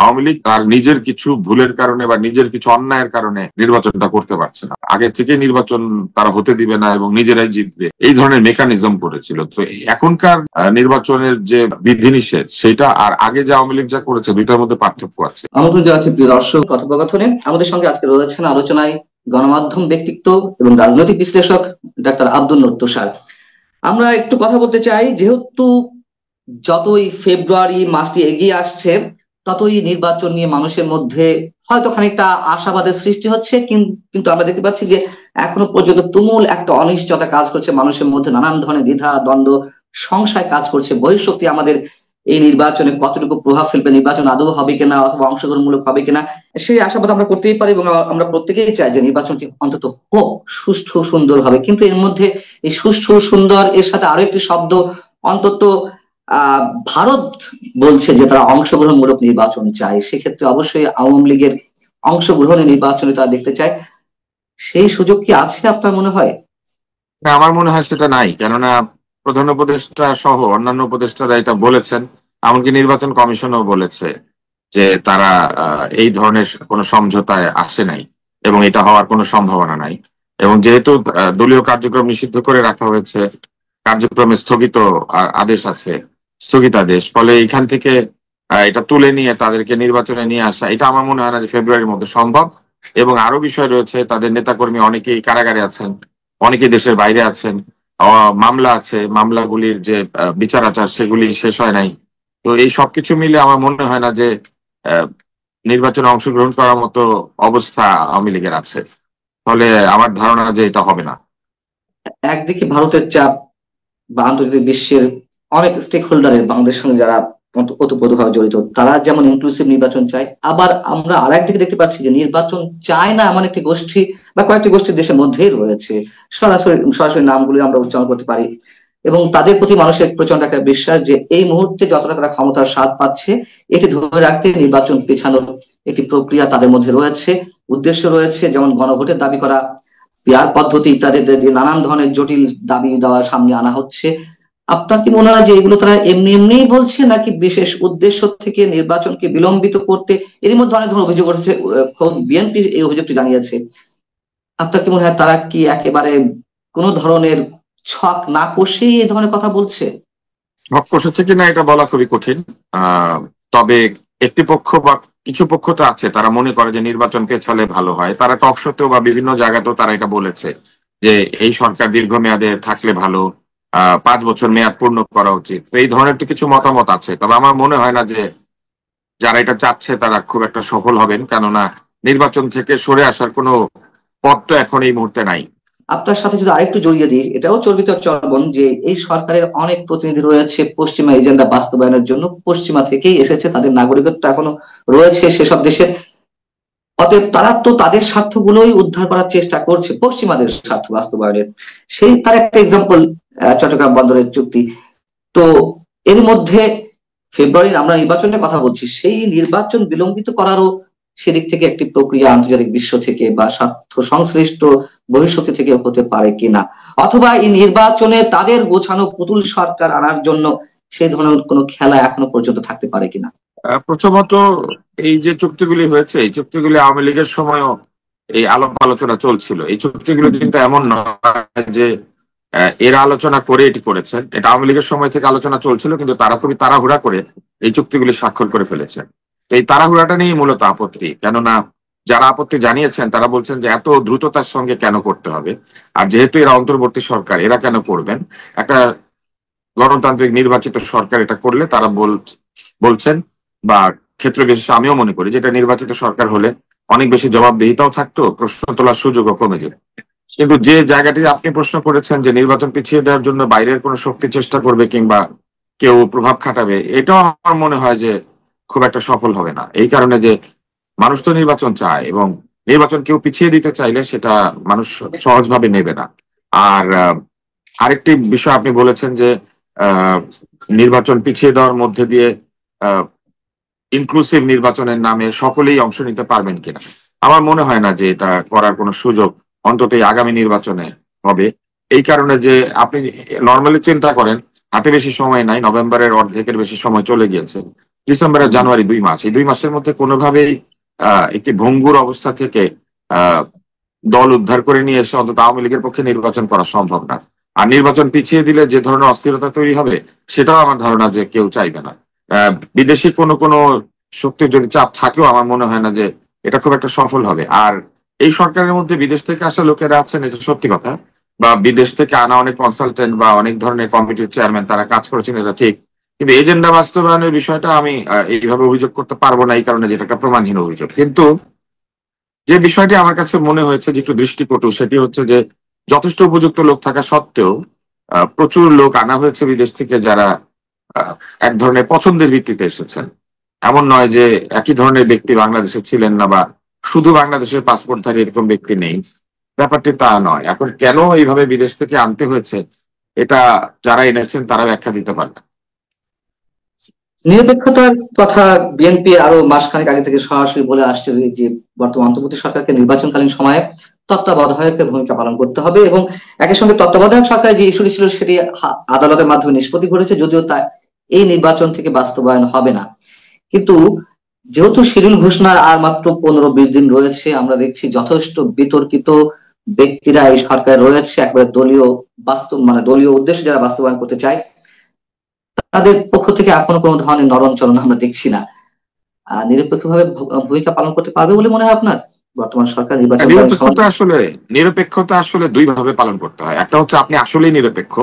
আওয়ামী লীগ তার নিজের কিছু ভুলের কারণে বা নিজের কিছু অন্যায়ের কারণে নির্বাচনটা করতে পারছে না, আগে থেকে নির্বাচন তারা হতে দিবে না এবং নিজেরাই জিতবে, এই ধরনের মেকানিজম করেছিল। তো এখনকার নির্বাচনের যে বিধিনিষেধ সেটা আর আগে যে আওয়ামী লীগ যা করেছে দুইটার মধ্যে পার্থক্য আছে। আমন্ত্রণ জানাচ্ছি প্রিয় দর্শক কথোপকথনে। আমাদের সঙ্গে আজকে রয়েছেন আলোচনায় গণমাধ্যম ব্যক্তিত্ব এবং রাজনৈতিক বিশ্লেষক ডাক্তার আব্দুল নূর তুষার। আমরা একটু কথা বলতে চাই, যেহেতু যতই ফেব্রুয়ারি মাসটি এগিয়ে আসছে ততই নির্বাচন নিয়ে মানুষের মধ্যে হয়তো খানিকটা আশাবাদের সৃষ্টি হচ্ছে, কিন্তু আমরা দেখতে পাচ্ছি যে এখনো পর্যন্ত তুমুল একটা অনিশ্চয়তা কাজ করছে মানুষের মধ্যে, নানান ধরনের দ্বিধা দ্বন্দ্ব সংশয় কাজ করছে। বহিঃশক্তি আমাদের এই নির্বাচনে কতটুকু প্রভাব ফেলবে, নির্বাচন আদৌ হবে কিনা অথবা অংশগ্রহণমূলক হবে কিনা, সেই আশাবাদ আমরা করতেই পারি এবং আমরা প্রত্যেকেই চাই যে নির্বাচনটি অন্তত হোক সুষ্ঠু সুন্দর হবে। কিন্তু এর মধ্যে এই সুষ্ঠু সুন্দর এর সাথে আরো একটি শব্দ অন্তত ভারত বলছে যে তারা অংশগ্রহণমূলক নির্বাচন চায়। সেক্ষেত্রে অবশ্যই আওয়ামী লীগের অংশগ্রহণে নির্বাচনে তারা দেখতে চায়। সেই সুযোগ কি আছে আপনার মনে হয়? না, আমার মনে হয় সেটা নাই, কেননা প্রধান উপদেষ্টা সহ অন্যান্য উপদেষ্টারা এটা বলেছেন, এমনকি নির্বাচন কমিশনও বলেছে যে তারা এই ধরনের কোনো সমঝোতায় আসে নাই এবং এটা হওয়ার কোনো সম্ভাবনা নাই। এবং যেহেতু দলীয় কার্যক্রম নিষিদ্ধ করে রাখা হয়েছে, কার্যক্রমে স্থগিত আদেশ আছে, স্থগিতাদেশ, ফলে এখান থেকে এটা তুলে নিয়ে তাদেরকে নির্বাচনে নিয়ে আসা, এটা আমার মনে হয় না যে ফেব্রুয়ারির মধ্যে সম্ভব। এবং আরো বিষয় রয়েছে, তাদের নেতাকর্মী অনেকেই কারাগারে আছেন, অনেকে দেশের বাইরে আছেন, মামলা আছে, মামলাগুলির যে বিচার আচার সেগুলি শেষ হয় নাই। তো এই সবকিছু মিলে আমার মনে হয় না যে আহ, নির্বাচনে অংশগ্রহণ করার মতো অবস্থা আওয়ামী লীগের আছে। ফলে আমার ধারণা যে এটা হবে না। একদিকে ভারতের চাপ বা আন্তর্জাতিক বিশ্বের অনেক স্টেক হোল্ডারের বাংলাদেশের সঙ্গে যারা ওতপ্রোতভাবে জড়িত, তারা যেমন ইনক্লুসিভ নির্বাচন চায়, আবার আমরা আর একদিকে দেখতে পাচ্ছি যে নির্বাচন চায় না এমন একটি গোষ্ঠী বা কয়েকটি গোষ্ঠী দেশের মধ্যেই রয়েছে। সরাসরি সরাসরি নামগুলি আমরা উচ্চারণ করতে পারি এবং তাদের প্রতি মানুষের প্রচন্ড একটা বিশ্বাস যে এই মুহূর্তে যতটা তারা ক্ষমতার স্বাদ পাচ্ছে এটি ধরে রাখতে নির্বাচন পেছানোর একটি প্রক্রিয়া তাদের মধ্যে রয়েছে, উদ্দেশ্য রয়েছে, যেমন গণভোটের দাবি করা, পিয়ার পদ্ধতি ইত্যাদি নানান ধরনের জটিল দাবি দেওয়া সামনে আনা হচ্ছে। আপনার কি মনে হয় যে এগুলো তারা এমনি এমনিই বলছে নাকি বিশেষ উদ্দেশ্য থেকে নির্বাচনকে বিলম্বিত করতে? এরই মধ্যে অনেক ধরনের অভিযোগ উঠেছে, খোদ বিএনপি এই অভিযোগটি জানিয়েছে। আপনার কি মনে হয় তারা কি একেবারে কোন ধরনের ছক না কষেই এই ধরনের কথা বলছে? ভক্কসা থেকে না এটা বলা খুবই কঠিন। তবে একটি পক্ষ বা কিছু পক্ষ তো আছে তারা মনে করে যে নির্বাচন পেছালে ভালো হয়, তারা টক শোতেও বা বিভিন্ন জায়গাতেও তারা এটা বলেছে যে এই সরকার দীর্ঘমেয়াদে থাকলে ভালো, 5 বছর মেয়াদ পূর্ণ করা উচিত। তো এই ধরনের তো কিছু মতামত আছে, তবে আমার মনে হয় না যে যারা এটা চাচ্ছে তারা খুব একটা সফল হবেন, কেননা নির্বাচন থেকে সরে আসার কোনো পথ তো এখন এই মুহূর্তে নাই। আপনার সাথে যদি আরেকটু জড়িয়ে দিই, এটাও চর্বিত চর্বণ যে এই সরকারের অনেক প্রতিনিধি রয়েছে পশ্চিমা এজেন্ডা বাস্তবায়নের জন্য, পশ্চিমা থেকেই এসেছে, তাদের নাগরিকত্ব এখনো রয়েছে সেসব দেশের। অতএব তারা তো তাদের স্বার্থগুলোই উদ্ধার করার চেষ্টা করছে পশ্চিমাদের স্বার্থ বাস্তবায়নের। সেই তার একটা এক্সাম্পল চট্টগ্রাম বন্দরের চুক্তি। তো এর মধ্যে ফেব্রুয়ারির আমরা নির্বাচনের কথা বলছি, সেই নির্বাচন বিলম্বিত করারও সেদিক থেকে একটি প্রক্রিয়া আন্তর্জাতিক বিশ্ব থেকে বা স্বার্থ সংশ্লিষ্ট ভবিষ্যতে থেকে হতে পারে কিনা, অথবা এই নির্বাচনে তাদের গোছানো পুতুল সরকার আনার জন্য সেই ধরনের কোনো খেলা এখনো পর্যন্ত থাকতে পারে কিনা। প্রথমত, এই যে চুক্তিগুলি হয়েছে এই চুক্তিগুলি আওয়ামী লীগের সময়ও এই আলাপ আলোচনা চলছিল। এই চুক্তিগুলো কিন্তু এমন নয় যে এরা আলোচনা করে এটি করেছেন, এটা আওয়ামী লীগের সময় থেকে আলোচনা চলছিল, কিন্তু তারা খুবই তাড়াহুড়া করে এই চুক্তিগুলি স্বাক্ষর করে ফেলেছেন। তো এই তাড়াহুড়াটা নিয়েই মূলত আপত্তি, কেননা যারা আপত্তি জানিয়েছেন তারা বলছেন যে এত দ্রুততার সঙ্গে কেন করতে হবে, আর যেহেতু এরা অন্তর্বর্তী সরকার এরা কেন করবেন, একটা গণতান্ত্রিক নির্বাচিত সরকার এটা করলে তারা বলছেন, বা ক্ষেত্র বিশেষে আমিও মনে করি যে এটা নির্বাচিত সরকার হলে অনেক বেশি জবাবদিহিতাও থাকতো, প্রশ্ন তোলার সুযোগও কমে যেত। কিন্তু যে জায়গাটি আপনি প্রশ্ন করেছেন যে নির্বাচন পিছিয়ে দেওয়ার জন্য বাইরের কোনো শক্তি চেষ্টা করবে কিংবা কেউ প্রভাব খাটাবে, এটাও আমার মনে হয় যে খুব একটা সফল হবে না। এই কারণে যে মানুষ তো নির্বাচন চায় এবং নির্বাচন কেউ পিছিয়ে দিতে চাইলে সেটা মানুষ সহজভাবে নেবে না। আর আরেকটি বিষয় আপনি বলেছেন যে আহ নির্বাচন পিছিয়ে দেওয়ার মধ্যে দিয়ে ইনক্লুসিভ নির্বাচনের নামে সকলেই অংশ নিতে পারবেন কিনা। আমার মনে হয় না যে এটা করার কোনো সুযোগ অন্তত এই আগামী নির্বাচনে হবে। এই কারণে যে আপনি নর্মালি চিন্তা করেন, হাতে বেশি সময় নাই, নভেম্বরের অর্ধেকের বেশি সময় চলে গিয়েছে। ডিসেম্বর আর জানুয়ারি 2 মাস, এই 2 মাসের মধ্যে কোনোভাবেই একটি ভঙ্গুর অবস্থা থেকে আহ দল উদ্ধার করে নিয়ে এসে অন্তত আওয়ামী লীগের পক্ষে নির্বাচন করা সম্ভব না। আর নির্বাচন পিছিয়ে দিলে যে ধরনের অস্থিরতা তৈরি হবে সেটাও আমার ধারণা যে কেউ চাইবে না। বিদেশি কোনো শক্তির যদি চাপ থাকেও আমার মনে হয় না যে এটা খুব একটা সফল হবে। আর এই সরকারের মধ্যে বিদেশ থেকে আসা লোকেরা আছেন, এটা সত্যি কথা, বা বিদেশ থেকে আনা অনেক কনসালটেন্ট বা অনেক ধরনের কমিটির চেয়ারম্যান তারা কাজ করেছেন, এটা ঠিক। কিন্তু এজেন্ডা বাস্তবায়নের বিষয়টা আমি এইভাবে অভিযোগ করতে পারবো না, এই কারণে যেটা একটা প্রমাণহীন অভিযোগ। কিন্তু যে বিষয়টি আমার কাছে মনে হয়েছে যে একটু দৃষ্টিকটু, সেটি হচ্ছে যে যথেষ্ট উপযুক্ত লোক থাকা সত্ত্বেও প্রচুর লোক আনা হয়েছে বিদেশ থেকে যারা আহ, এক ধরনের পছন্দের ভিত্তিতে এসেছেন। এমন নয় যে একই ধরনের ব্যক্তি বাংলাদেশে ছিলেন না বা শুধু বাংলাদেশের পাসপোর্টধারী এরকম ব্যক্তি নেই, ব্যাপারটি তা নয়। এখন কেন এইভাবে বিদেশ থেকে আনতে হয়েছে এটা যারা এনেছেন তারা ব্যাখ্যা দিতে পারে না। নিরপেক্ষতার কথা বিএনপি আরো মাসখানেক আগে থেকে সরাসরি বলে আসছে যে বর্তমান অন্তর্বর্তী সরকারকে নির্বাচনকালীন সময়ে তত্ত্বাবধায়কের ভূমিকা পালন করতে হবে, এবং একই সঙ্গে তত্ত্বাবধায়ক সরকার যে ইস্যুটি ছিল সেটি আদালতের মাধ্যমে নিষ্পত্তি ঘটেছে, যদিও তা এই নির্বাচন থেকে বাস্তবায়ন হবে না। কিন্তু যেহেতু শিডিউল ঘোষণার আর মাত্র 15-20 দিন রয়েছে, আমরা দেখছি যথেষ্ট বিতর্কিত ব্যক্তিরা এই সরকারে রয়েছে, একবারে দলীয় দলীয় উদ্দেশ্যে যারা বাস্তবায়ন করতে চায় তাদের পক্ষ থেকে এখনো কোনো ধরনের নরম আমরা দেখছি না। নিরপেক্ষভাবে ভূমিকা পালন করতে পারবে বলে মনে হয় আপনার বর্তমান সরকার নির্বাচনকালীন সময়? নিরপেক্ষতা আসলে দুই ভাবে পালন করতে হয়। একটা হচ্ছে আপনি আসলেই নিরপেক্ষ,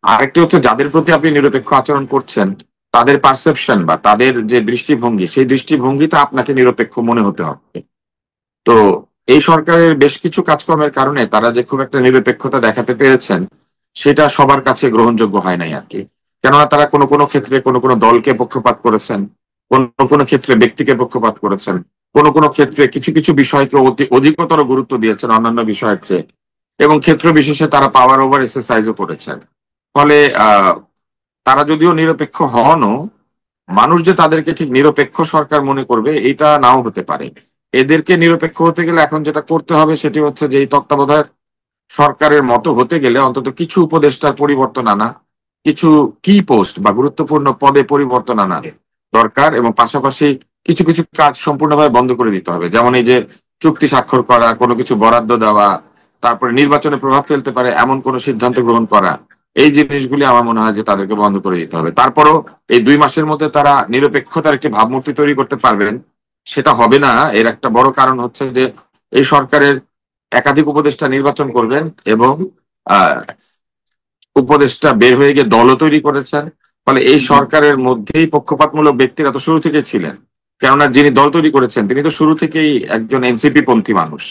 আর একটি হচ্ছে যাদের প্রতি আপনি নিরপেক্ষ আচরণ করছেন তাদের পারসেপশন বা তাদের যে দৃষ্টিভঙ্গি, সেই দৃষ্টিভঙ্গিতে আপনাকে নিরপেক্ষ মনে হতে হবে। তো এই সরকারের বেশ কিছু কাজকর্মের কারণে তারা যে খুব একটা নিরপেক্ষতা দেখাতে পেরেছেন সেটা সবার কাছে গ্রহণযোগ্য হয় নাই আর কি। কেননা তারা কোনো ক্ষেত্রে কোনো দলকে পক্ষপাত করেছেন, কোনো ক্ষেত্রে ব্যক্তিকে পক্ষপাত করেছেন, কোনো ক্ষেত্রে কিছু কিছু বিষয়কে অধিকতর গুরুত্ব দিয়েছেন অন্যান্য বিষয়ের চেয়ে, এবং ক্ষেত্র বিশেষে তারা পাওয়ার ওভার এক্সারসাইজও করেছেন। ফলে তারা যদিও নিরপেক্ষ হনও, মানুষ যে তাদেরকে ঠিক নিরপেক্ষ সরকার মনে করবে এটা নাও হতে পারে। এদেরকে নিরপেক্ষ হতে গেলে এখন যেটা করতে হবে সেটি হচ্ছে যে এই তত্ত্বাবধায়ক সরকারের মতো হতে গেলে অন্তত কিছু উপদেষ্টার পরিবর্তন আনা, কিছু কি পোস্ট বা গুরুত্বপূর্ণ পদে পরিবর্তন আনা দরকার, এবং পাশাপাশি কিছু কিছু কাজ সম্পূর্ণভাবে বন্ধ করে দিতে হবে। যেমন এই যে চুক্তি স্বাক্ষর করা, কোনো কিছু বরাদ্দ দেওয়া, তারপরে নির্বাচনে প্রভাব ফেলতে পারে এমন কোনো সিদ্ধান্ত গ্রহণ করা, এই জিনিসগুলি আমার মনে হয় যে তাদেরকে বন্ধ করে দিতে হবে। তারপরও এই 2 মাসের মধ্যে তারা নিরপেক্ষতার একটি ভাবমূর্তি তৈরি করতে পারবেন সেটা হবে না। এর একটা বড় কারণ হচ্ছে যে এই সরকারের একাধিক উপদেষ্টা নির্বাচন করবেন, এবং আহ উপদেষ্টা বের হয়ে গিয়ে দলও তৈরি করেছেন। ফলে এই সরকারের মধ্যেই পক্ষপাতমূলক ব্যক্তিরা তো শুরু থেকে ছিলেন, কেননা যিনি দল তৈরি করেছেন তিনি তো শুরু থেকেই একজন এনসিপি পন্থী মানুষ,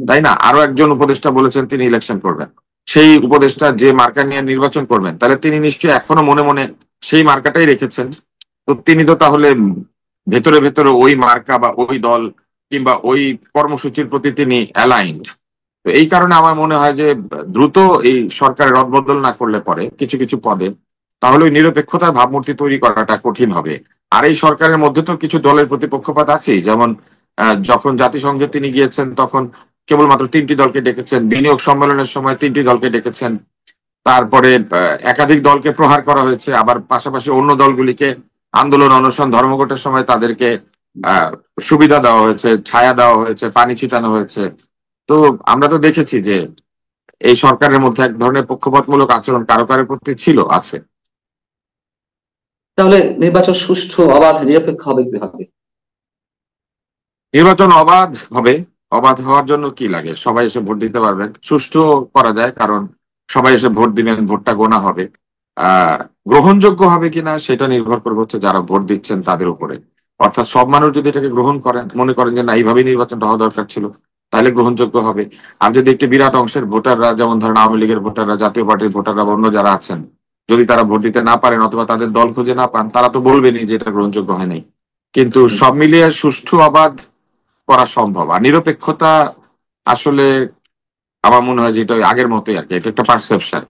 তাই না? আরো একজন উপদেষ্টা বলেছেন তিনি ইলেকশন করবেন, সেই উপদেষ্টা যে মার্কা নিয়ে নির্বাচন করবেন, তাহলে তিনি নিশ্চয়ই এখনো মনে মনে সেই মার্কাটাই রেখেছেন। তো তিনি তো তাহলে ভেতরে ভেতরে ওই মার্কা বা ওই দল কিংবা ওই কর্মসূচির প্রতি তিনি অ্যালাইন্ড। তো এই কারণে আমার মনে হয় যে দ্রুত এই সরকারের রদবদল না করলে পরে কিছু কিছু পদে, তাহলে ওই নিরপেক্ষতার ভাবমূর্তি তৈরি করাটা কঠিন হবে। আর এই সরকারের মধ্যে তো কিছু দলের প্রতি পক্ষপাত আছেই, যেমন যখন জাতিসংঘে তিনি গিয়েছেন তখন কেবলমাত্র 3টি দলকে ডেকেছেন, বিনিয়োগ সম্মেলনের সময় 3টি দলকে ডেকেছেন, তারপরে একাধিক দলকে প্রহার করা হয়েছে, আবার পাশাপাশি অন্য দলগুলিকে আন্দোলন অনশন ধর্মঘটের সময় তাদেরকে আহ সুবিধা দেওয়া হয়েছে, ছায়া দেওয়া হয়েছে, পানি ছিটানো হয়েছে। তো আমরা তো দেখেছি যে এই সরকারের মধ্যে এক ধরনের পক্ষপাতমূলক আচরণ কারো কারোর প্রতি ছিল, আছে। তাহলে নির্বাচন সুষ্ঠু, অবাধ, নিরপেক্ষ হবে কিভাবে? নির্বাচন অবাধ হবে। অবাধ হওয়ার জন্য কি লাগে? সবাই এসে ভোট দিতে পারবেন। সুষ্ঠু করা যায়, কারণ সবাই এসে ভোট দিবেন, ভোটটা গোনা হবে। আহ গ্রহণযোগ্য হবে কিনা সেটা নির্ভর করবে হচ্ছে যারা ভোট দিচ্ছেন তাদের উপরে। অর্থাৎ সব মানুষ যদি এটাকে গ্রহণ করেন, মনে করেন যে না এইভাবেই নির্বাচনটা হওয়া দরকার ছিল, তাহলে গ্রহণযোগ্য হবে। আর যদি একটি বিরাট অংশের ভোটাররা, যেমন ধরেন আওয়ামী লীগের ভোটাররা, জাতীয় পার্টির ভোটাররা বা অন্য যারা আছেন, যদি তারা ভোট দিতে না পারেন অথবা তাদের দল খুঁজে না পান, তারা তো বলবেনই যে এটা গ্রহণযোগ্য হয় নাই। কিন্তু সব মিলিয়ে সুষ্ঠু অবাধ করা সম্ভব। আর নিরপেক্ষতা আসলে আমার মনে হয় যে এটা ওই আগের মতোই আর কি, এটা একটা পারসেপশন।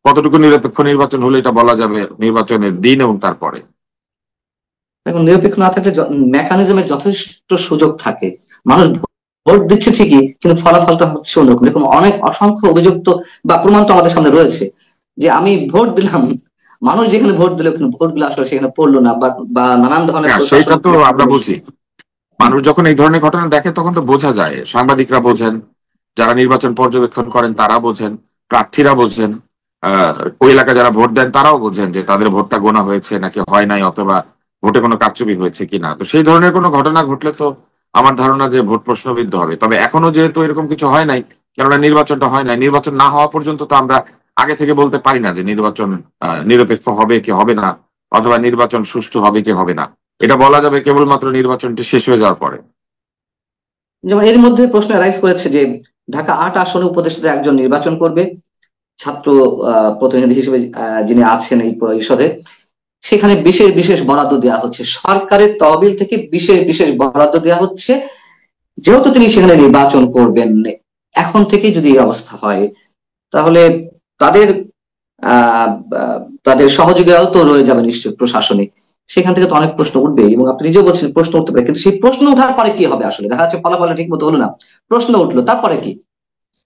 কতটুকু নিরপেক্ষ নির্বাচন হলে এটা বলা যাবে নির্বাচনের দিন এবং তারপরে। এখন নিরপেক্ষ না থাকলে মেকানিজমের যথেষ্ট সুযোগ থাকে, মানুষ ভোট দিচ্ছে ঠিকই কিন্তু ফলাফলটা হচ্ছে অন্যরকম। এরকম অনেক অসংখ্য অভিযুক্ত বা প্রমাণ তো আমাদের সামনে রয়েছে যে আমি ভোট দিলাম, মানুষ যেখানে ভোট দিল কিন্তু ভোটগুলো আসলে সেখানে পড়লো না, বা নানান ধরনের হ্যাঁ, সেইটা প্রশাসনিক তো আমরা বুঝি। হুম, মানুষ যখন এই ধরনের ঘটনা দেখে তখন তো বোঝা যায়, সাংবাদিকরা বোঝেন, যারা নির্বাচন পর্যবেক্ষণ করেন তারা বোঝেন, প্রার্থীরা বোঝেন, ওই এলাকায় যারা ভোট দেন তারাও বোঝেন যে তাদের ভোটটা গোনা হয়েছে নাকি হয় নাই, অথবা ভোটে কোনো কারচুপি হয়েছে কিনা। তো সেই ধরনের কোনো ঘটনা ঘটলে তো আমার ধারণা যে ভোট প্রশ্নবিদ্ধ হবে। তবে এখনো যেহেতু এরকম কিছু হয় নাই, কেননা নির্বাচনটা হয় নাই, নির্বাচন না হওয়া পর্যন্ত তো আমরা আগে থেকে বলতে পারি না যে নির্বাচন নিরপেক্ষ হবে কি হবে না, অথবা নির্বাচন সুষ্ঠু হবে কি হবে না। এটা বলা যাবে কেবলমাত্র নির্বাচনটি শেষ হয়ে যাওয়ার পরে। যেমন এর মধ্যে প্রশ্ন রাইজ করেছে যে ঢাকা 8 আসনে উপদেষ্টা একজন নির্বাচন করবে, ছাত্র প্রতিনিধি হিসেবে যিনি আছেন এই পরিষদে, সেখানে বিশেষ বিশেষ বরাদ্দ দেওয়া হচ্ছে, সরকারের তহবিল থেকে বিশেষ বিশেষ বরাদ্দ দেওয়া হচ্ছে, যেহেতু তিনি সেখানে নির্বাচন করবেন। এখন থেকে যদি এই অবস্থা হয় তাহলে তাদের আহ আহ, তাদের সহযোগিতাও তো রয়ে যাবে নিশ্চয়ই প্রশাসনিক, সেখান থেকে তো অনেক প্রশ্ন উঠবে, এবং আপনি নিজেও বলছেন প্রশ্ন উঠতে পারে, কিন্তু সেই প্রশ্ন ওঠার পরে কি হবে? আসলে দেখা যাচ্ছে ফলাফল ঠিক মতো হলো না, প্রশ্ন উঠলো, তারপরে কি?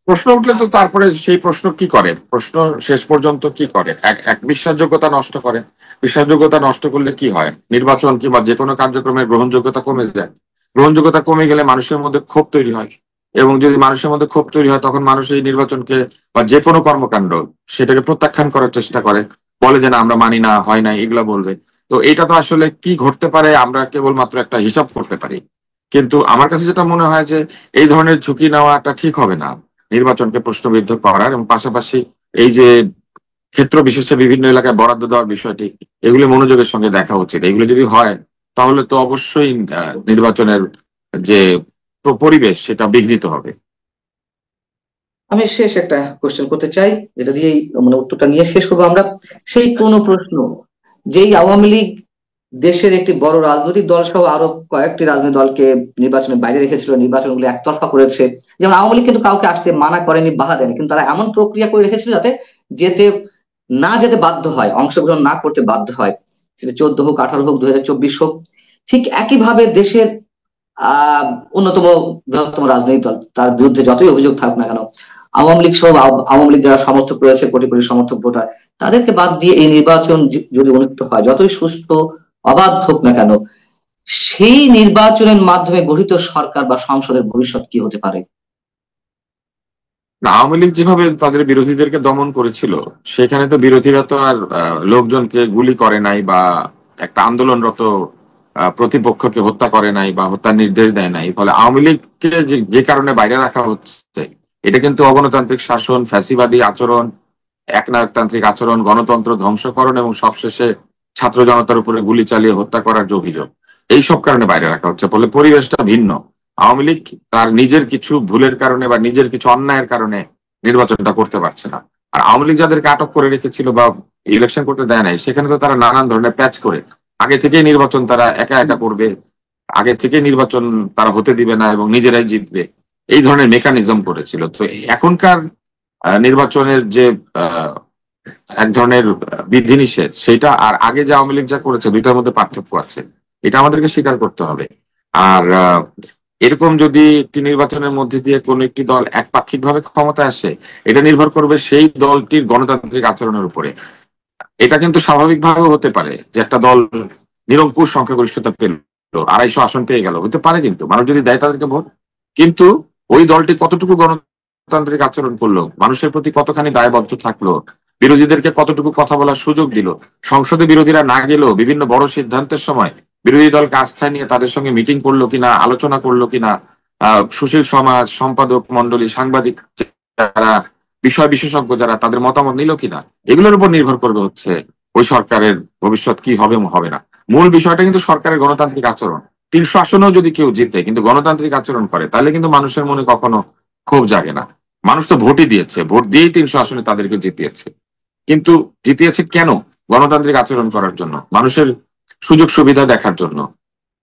প্রশ্ন উঠলে তো তারপরে সেই প্রশ্ন কি করে, প্রশ্ন শেষ পর্যন্ত কি করে, এক এক বিশ্বাসযোগ্যতা নষ্ট করে। বিশ্বাসযোগ্যতা নষ্ট করলে কি হয়, নির্বাচন কিংবা যে কোনো কার্যক্রমের গ্রহণযোগ্যতা কমে যায়। গ্রহণযোগ্যতা কমে গেলে মানুষের মধ্যে ক্ষোভ তৈরি হয়, এবং যদি মানুষের মধ্যে ক্ষোভ তৈরি হয় তখন মানুষ এই নির্বাচনকে বা যে কোনো কর্মকাণ্ড সেটাকে প্রত্যাখ্যান করার চেষ্টা করে, বলে যে না আমরা মানি না, হয় না, এগুলা বলবে। তো এটা তো আসলে কি ঘটতে পারে আমরা কেবলমাত্র একটা হিসাব করতে পারি। কিন্তু আমার কাছে যেটা মনে হয় যে এই ধরনের ঝুঁকি নেওয়াটা ঠিক হবে না, নির্বাচনকে প্রশ্নবিদ্ধ করার। এবং পাশাপাশি এই যে ক্ষেত্র বিশেষে বিভিন্ন এলাকায় বরাদ্দ দেওয়ার বিষয়টি, এগুলো মনোযোগের সঙ্গে দেখা উচিত। এগুলো যদি হয় তাহলে তো অবশ্যই নির্বাচনের যে পরিবেশ সেটা বিঘ্নিত হবে। আমি শেষ একটা কোশ্চেন করতে চাই, যেটা দিয়ে মানে উত্তরটা নিয়ে শেষ করবো আমরা। সেই কোনো প্রশ্ন, যেই আওয়ামী লীগ দেশের একটি বড় রাজনৈতিক দল সহ আরো কয়েকটি রাজনৈতিক দলকে নির্বাচনের বাইরে রেখেছিল, নির্বাচনগুলো একতরফা করেছে, যেমন আওয়ামী লীগ কিন্তু কাউকে আসতে মানা করেনি, বাধা দেয়নি, কিন্তু তারা এমন প্রক্রিয়া করে রেখেছিল যাতে যেতে যেতে বাধ্য হয়, অংশগ্রহণ না করতে বাধ্য হয়, সেটা 14 হোক, 18 হোক, 2024 হোক। ঠিক একইভাবে দেশের আহ অন্যতম বৃহত্তম রাজনৈতিক দল, তার বিরুদ্ধে যতই অভিযোগ থাকুক না কেন, আওয়ামী লীগ সহ আওয়ামী লীগ যারা সমর্থক রয়েছে, কোটি কোটি সমর্থক ভোটার, তাদেরকে বাদ দিয়ে এই নির্বাচন যদি অনুষ্ঠিত হয়, যতই সুস্থ অবাধ হোক না কেন, সেই নির্বাচনের মাধ্যমে গঠিত সরকার বা সংসদের ভবিষ্যৎ কি হতে পারে? না, আওয়ামী লীগ যেভাবে তাদের বিরোধীদেরকে দমন করেছিল, সেখানে তো বিরোধীরা তো আর লোকজনকে গুলি করে নাই, বা একটা আন্দোলনরত প্রতিপক্ষকে হত্যা করে নাই, বা হত্যার নির্দেশ দেয় নাই। ফলে আওয়ামী লীগকে যে কারণে বাইরে রাখা হচ্ছে, এটা কিন্তু অগণতান্ত্রিক শাসন, ফ্যাসিবাদী আচরণ, একনায়কতান্ত্রিক আচরণ, গণতন্ত্র ধ্বংসকরণ, এবং সবশেষে ছাত্র জনতার উপরে গুলি চালিয়ে হত্যা করার যে অভিযোগ, এই সব কারণে বাইরে রাখা হচ্ছে। ফলে পরিবেশটা ভিন্ন। আওয়ামী লীগ তার নিজের কিছু ভুলের কারণে বা নিজের কিছু অন্যায়ের কারণে নির্বাচনটা করতে পারছে না। আর আওয়ামী লীগ যাদেরকে আটক করে রেখেছিল বা ইলেকশন করতে দেয় নাই, সেখানে তো তারা নানান ধরনের প্যাচ করে আগে থেকেই নির্বাচন তারা একা একা করবে, আগে থেকে নির্বাচন তারা হতে দিবে না এবং নিজেরাই জিতবে, এই ধরনের মেকানিজম করেছিল। তো এখনকার নির্বাচনের যে আহ, এক ধরনের বিধিনিষেধ, সেটা আর আগে যে আওয়ামী লীগ যা করেছে দুইটার মধ্যে পার্থক্য আছে, এটা আমাদেরকে স্বীকার করতে হবে। আর এরকম যদি একটি নির্বাচনের মধ্যে দিয়ে কোন একটি দল একপাক্ষিক ভাবে ক্ষমতায় আসে, এটা নির্ভর করবে সেই দলটির গণতান্ত্রিক আচরণের উপরে। এটা কিন্তু স্বাভাবিকভাবে হতে পারে যে একটা দল নিরঙ্কুশ সংখ্যাগরিষ্ঠতা পেল, 250 আসন পেয়ে গেল, হতে পারে, কিন্তু মানুষ যদি দেয় তাদেরকে ভোট। কিন্তু ওই দলটি কতটুকু গণতান্ত্রিক আচরণ করলো, মানুষের প্রতি কতখানি দায়বদ্ধ থাকলো, বিরোধীদেরকে কতটুকু কথা বলার সুযোগ দিল, সংসদে বিরোধীরা না গেলেও বিভিন্ন বড় সিদ্ধান্তের সময় বিরোধী দলকে আস্থায় নিয়ে তাদের সঙ্গে মিটিং করলো কিনা, আলোচনা করলো কিনা, সুশীল সমাজ, সম্পাদক মন্ডলী, সাংবাদিক যারা, বিষয় বিশেষজ্ঞ যারা, তাদের মতামত নিল কিনা, এগুলোর উপর নির্ভর করবে হচ্ছে ওই সরকারের ভবিষ্যৎ কি হবে হবে না। মূল বিষয়টা কিন্তু সরকারের গণতান্ত্রিক আচরণ। 300 আসনেও যদি কেউ জিতে কিন্তু গণতান্ত্রিক আচরণ করে, তাহলে কিন্তু মানুষের মনে কখনো ক্ষোভ জাগে না। মানুষ তো ভোটই দিয়েছে, ভোট দিয়েই 300 আসনে তাদেরকে জিতিয়েছে। কিন্তু জিতিয়েছে কেন? গণতান্ত্রিক আচরণ করার জন্য, মানুষের সুযোগ সুবিধা দেখার জন্য,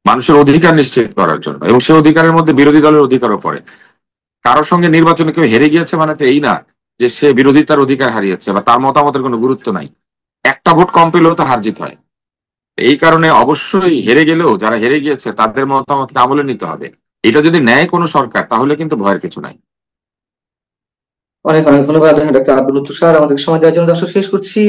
মানুষের অধিকার নিশ্চিত করার জন্য। এবং সেই অধিকারের মধ্যে বিরোধী দলের অধিকারও পড়ে। কারোর সঙ্গে নির্বাচনে কেউ হেরে গিয়েছে মানে তো এই না যে সে বিরোধিতার অধিকার হারিয়েছে বা তার মতামতের কোনো গুরুত্ব নাই। একটা ভোট কম পেলেও তো হার জিত হয়। এই কারণে অবশ্যই হেরে গেলেও যারা হেরে গিয়েছে তাদের মতামতকে আমলে নিতে হবে। এটা যদি নেয় কোনো সরকার, তাহলে কিন্তু ভয়ের কিছু নাই। অনেক অনেক ধন্যবাদ ডক্টর আব্দুল লতিফ স্যার, আমাদের সময় দেওয়ার জন্য। দর্শক, শেষ করছি।